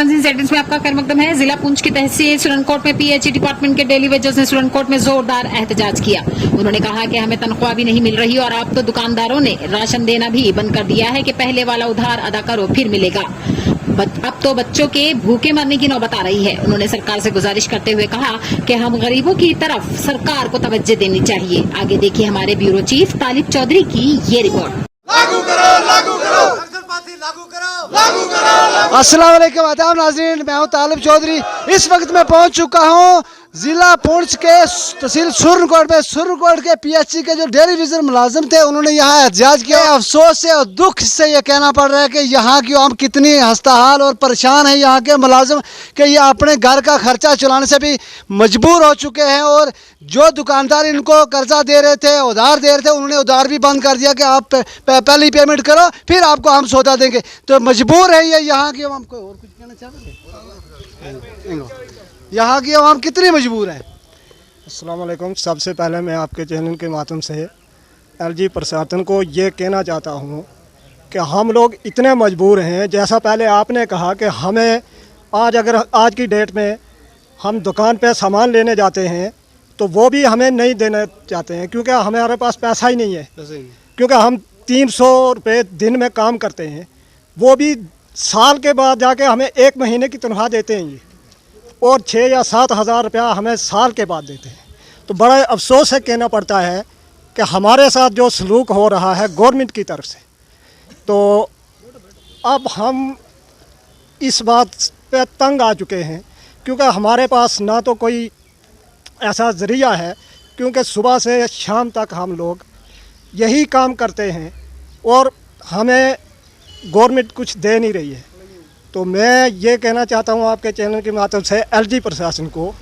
नाज़रीन, सेटिंग्स में आपका खैर मकदम है। जिला पुंछ की तहसील सुरनकोट में पीएचई डिपार्टमेंट के डेली वेजर्स ने सुरनकोट में जोरदार एहतजाज किया। उन्होंने कहा कि हमें तनख्वाह भी नहीं मिल रही और अब तो दुकानदारों ने राशन देना भी बंद कर दिया है कि पहले वाला उधार अदा करो फिर मिलेगा। अब तो बच्चों के भूखे मरने की नौबत आ रही है। उन्होंने सरकार से गुजारिश करते हुए कहा कि हम गरीबों की तरफ सरकार को तवज्जो देनी चाहिए। आगे देखिए हमारे ब्यूरो चीफ तालिब चौधरी की ये रिपोर्ट। लागू करो, लागू करो, लागू करो, लागू करो। अस्सलाम वालेकुम आदाब नाज़रीन, मैं हूं तालिब चौधरी। इस वक्त मैं पहुंच चुका हूं जिला पुंछ के तहसील सुरनकोट में। सुरनकोट के पीएचई के जो डेली वेजर मुलाजिम थे, उन्होंने यहाँ एहतजाज किया। अफसोस से और दुख से ये कहना पड़ रहा है कि यहाँ की हम कितनी हस्ताहाल और परेशान हैं यहाँ के मुलाजिम कि ये अपने घर का खर्चा चलाने से भी मजबूर हो चुके हैं। और जो दुकानदार इनको कर्जा दे रहे थे, उधार दे रहे थे, उन्होंने उधार भी बंद कर दिया कि आप पहले पेमेंट करो फिर आपको हम सौदा देंगे। तो मजबूर है ये यहाँ की। हम कोई और कुछ कहना चाहते, यहाँ की आवाम कितनी मजबूर है। अस्सलाम वालेकुम। सबसे पहले मैं आपके चैनल के माध्यम से एलजी प्रशासन को ये कहना चाहता हूँ कि हम लोग इतने मजबूर हैं। जैसा पहले आपने कहा कि हमें आज की डेट में हम दुकान पे सामान लेने जाते हैं तो वो भी हमें नहीं देना चाहते हैं क्योंकि हमारे पास पैसा ही नहीं है। क्योंकि हम 300 रुपये दिन में काम करते हैं, वो भी साल के बाद जाके हमें 1 महीने की तनख्वाह देते हैं ये, और 6 या 7 हज़ार रुपया हमें साल के बाद देते हैं। तो बड़ा अफसोस है, कहना पड़ता है कि हमारे साथ जो सलूक हो रहा है गवर्नमेंट की तरफ से, तो अब हम इस बात पे तंग आ चुके हैं क्योंकि हमारे पास ना तो कोई ऐसा ज़रिया है, क्योंकि सुबह से शाम तक हम लोग यही काम करते हैं और हमें गवर्नमेंट कुछ दे नहीं रही है। तो मैं ये कहना चाहता हूँ आपके चैनल के माध्यम से एलजी प्रशासन को,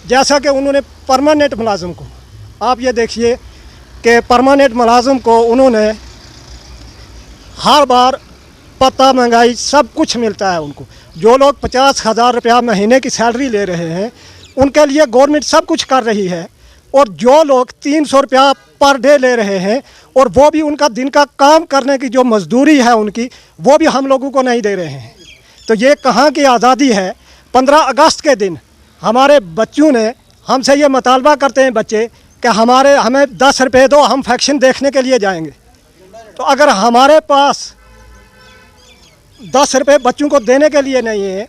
जैसा कि उन्होंने परमानेंट मुलाजिम को, आप ये देखिए कि परमानेंट मुलाजिम को उन्होंने हर बार पता महंगाई सब कुछ मिलता है उनको। जो लोग 50,000 रुपया महीने की सैलरी ले रहे हैं उनके लिए गवर्नमेंट सब कुछ कर रही है, और जो लोग 300 रुपया पर डे ले रहे हैं और वो भी उनका दिन का काम करने की जो मजदूरी है उनकी, वो भी हम लोगों को नहीं दे रहे हैं। तो ये कहाँ की आज़ादी है। 15 अगस्त के दिन हमारे बच्चों ने हमसे ये मुतालबा करते हैं बच्चे कि हमें 10 रुपये दो, हम फंक्शन देखने के लिए जाएंगे। तो अगर हमारे पास 10 रुपये बच्चों को देने के लिए नहीं है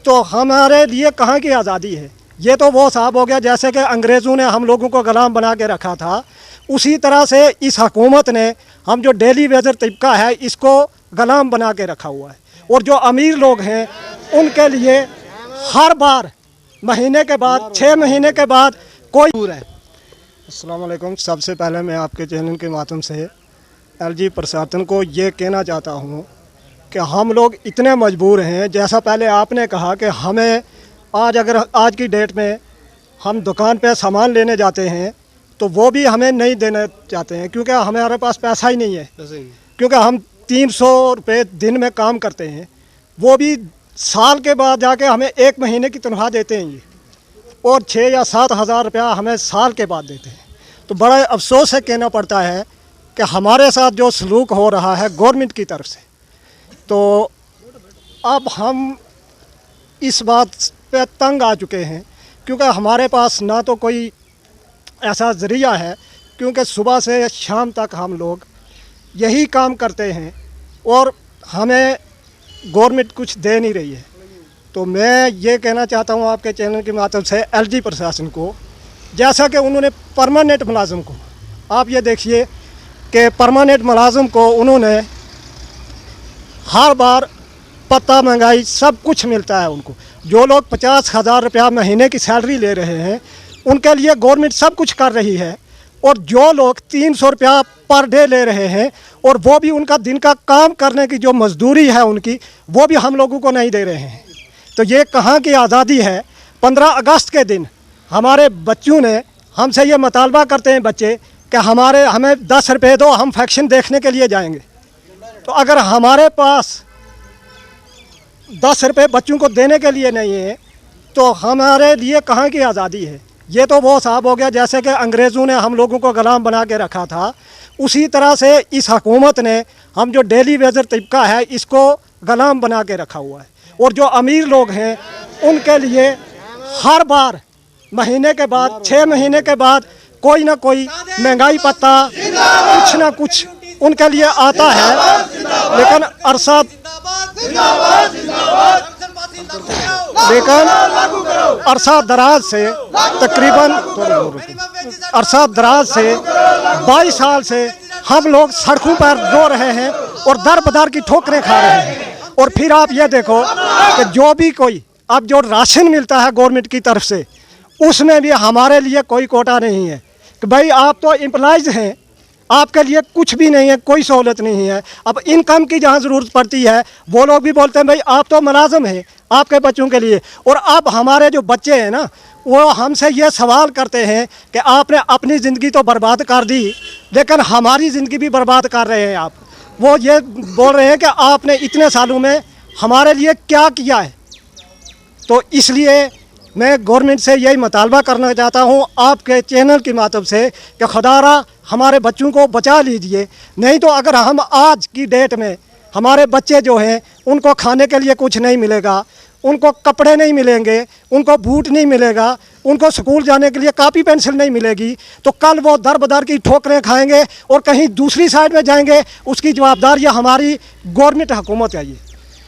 तो हमारे लिए कहाँ की आज़ादी है। ये तो वो साहब हो गया जैसे कि अंग्रेज़ों ने हम लोगों को ग़ुलाम बना के रखा था, उसी तरह से इस हुकूमत ने हम जो डेली वेजर तबका है इसको ग़ुलाम बना के रखा हुआ है। और जो अमीर लोग हैं उनके लिए हर बार महीने के बाद 6 महीने के बाद कोई दूर है। अस्सलाम वालेकुम। सबसे पहले मैं आपके चैनल के माध्यम से एलजी प्रशासन को ये कहना चाहता हूँ कि हम लोग इतने मजबूर हैं। जैसा पहले आपने कहा कि हमें आज की डेट में हम दुकान पे सामान लेने जाते हैं तो वो भी हमें नहीं देना चाहते हैं क्योंकि हमारे पास पैसा ही नहीं है। क्योंकि हम 300 रुपये दिन में काम करते हैं, वो भी साल के बाद जाके हमें 1 महीने की तनख्वाह देते हैं ये, और 6 या 7 हज़ार रुपया हमें साल के बाद देते हैं। तो बड़ा अफसोस है, कहना पड़ता है कि हमारे साथ जो सलूक हो रहा है गवर्नमेंट की तरफ से, तो अब हम इस बात पे तंग आ चुके हैं क्योंकि हमारे पास ना तो कोई ऐसा ज़रिया है, क्योंकि सुबह से शाम तक हम लोग यही काम करते हैं और हमें गवर्नमेंट कुछ दे नहीं रही है। तो मैं ये कहना चाहता हूँ आपके चैनल के माध्यम से एलजी प्रशासन को, जैसा कि उन्होंने परमानेंट मुलाजिम को, आप ये देखिए कि परमानेंट मुलाजिम को उन्होंने हर बार पता महंगाई सब कुछ मिलता है उनको। जो लोग 50,000 रुपया महीने की सैलरी ले रहे हैं उनके लिए गवर्नमेंट सब कुछ कर रही है, और जो लोग 300 रुपया पर डे ले रहे हैं और वो भी उनका दिन का काम करने की जो मजदूरी है उनकी, वो भी हम लोगों को नहीं दे रहे हैं। तो ये कहाँ की आज़ादी है। 15 अगस्त के दिन हमारे बच्चों ने हमसे ये मुतालबा करते हैं बच्चे कि हमें 10 रुपये दो, हम फंक्शन देखने के लिए जाएंगे। तो अगर हमारे पास 10 रुपये बच्चों को देने के लिए नहीं है तो हमारे लिए कहाँ की आज़ादी है। ये तो वो साहब हो गया जैसे कि अंग्रेज़ों ने हम लोगों को ग़ुलाम बना के रखा था, उसी तरह से इस हुकूमत ने हम जो डेली वेजर तबका है इसको ग़ुलाम बना के रखा हुआ है। और जो अमीर लोग हैं उनके लिए हर बार महीने के बाद 6 महीने के बाद कोई ना कोई महंगाई भत्ता कुछ ना कुछ उनके लिए आता है। लेकिन अरसा दराज से तकरीबन 22 साल से हम लोग सड़कों पर रो रहे हैं और दर बदर की ठोकरें खा रहे हैं। और फिर आप ये देखो कि जो भी कोई अब जो राशन मिलता है गवर्नमेंट की तरफ से उसमें भी हमारे लिए कोई कोटा नहीं है कि भाई आप तो एम्प्लॉइज हैं, आपके लिए कुछ भी नहीं है, कोई सहूलत नहीं है। अब इनकम की जहाँ ज़रूरत पड़ती है वो लोग भी बोलते हैं भाई आप तो मुलाजिम हैं आपके बच्चों के लिए। और अब हमारे जो बच्चे हैं ना वो हमसे ये सवाल करते हैं कि आपने अपनी ज़िंदगी तो बर्बाद कर दी लेकिन हमारी ज़िंदगी भी बर्बाद कर रहे हैं आप। वो ये बोल रहे हैं कि आपने इतने सालों में हमारे लिए क्या किया है। तो इसलिए मैं गवर्नमेंट से यही मुतालबा करना चाहता हूँ आपके चैनल के माध्यम से कि खुदारा हमारे बच्चों को बचा लीजिए। नहीं तो अगर हम आज की डेट में हमारे बच्चे जो हैं उनको खाने के लिए कुछ नहीं मिलेगा, उनको कपड़े नहीं मिलेंगे, उनको बूट नहीं मिलेगा, उनको स्कूल जाने के लिए कापी पेंसिल नहीं मिलेगी, तो कल वो दर बदर की ठोकरें खाएंगे और कहीं दूसरी साइड में जाएंगे। उसकी जवाबदारी हमारी गवर्नमेंट हुकूमत है। ये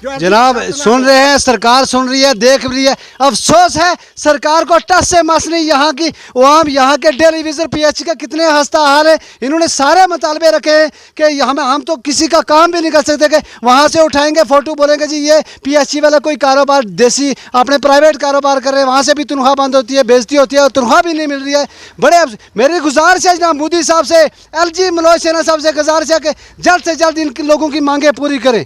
जनाब सुन रहे हैं, सरकार सुन रही है, देख रही है। अफसोस है सरकार को टस से मस नहीं यहाँ की आवाम, यहाँ के डेली विजिट PHC का कितने हंसता हाल है। इन्होंने सारे मुतालबे रखे हैं कि हम तो किसी का काम भी नहीं कर सकते कि वहाँ से उठाएंगे फ़ोटो बोलेंगे जी ये PHC वाला कोई कारोबार देसी अपने प्राइवेट कारोबार कर रहे हैं, वहाँ से भी तनख्वाह बंद होती है, बेइज्जती होती है और तनख्वाह भी नहीं मिल रही है। बड़े मेरी गुजारिश है जनाब मोदी साहब से, LG मनोज सिन्हा साहब से गुजारिश है कि जल्द से जल्द इन लोगों की मांगें पूरी करें।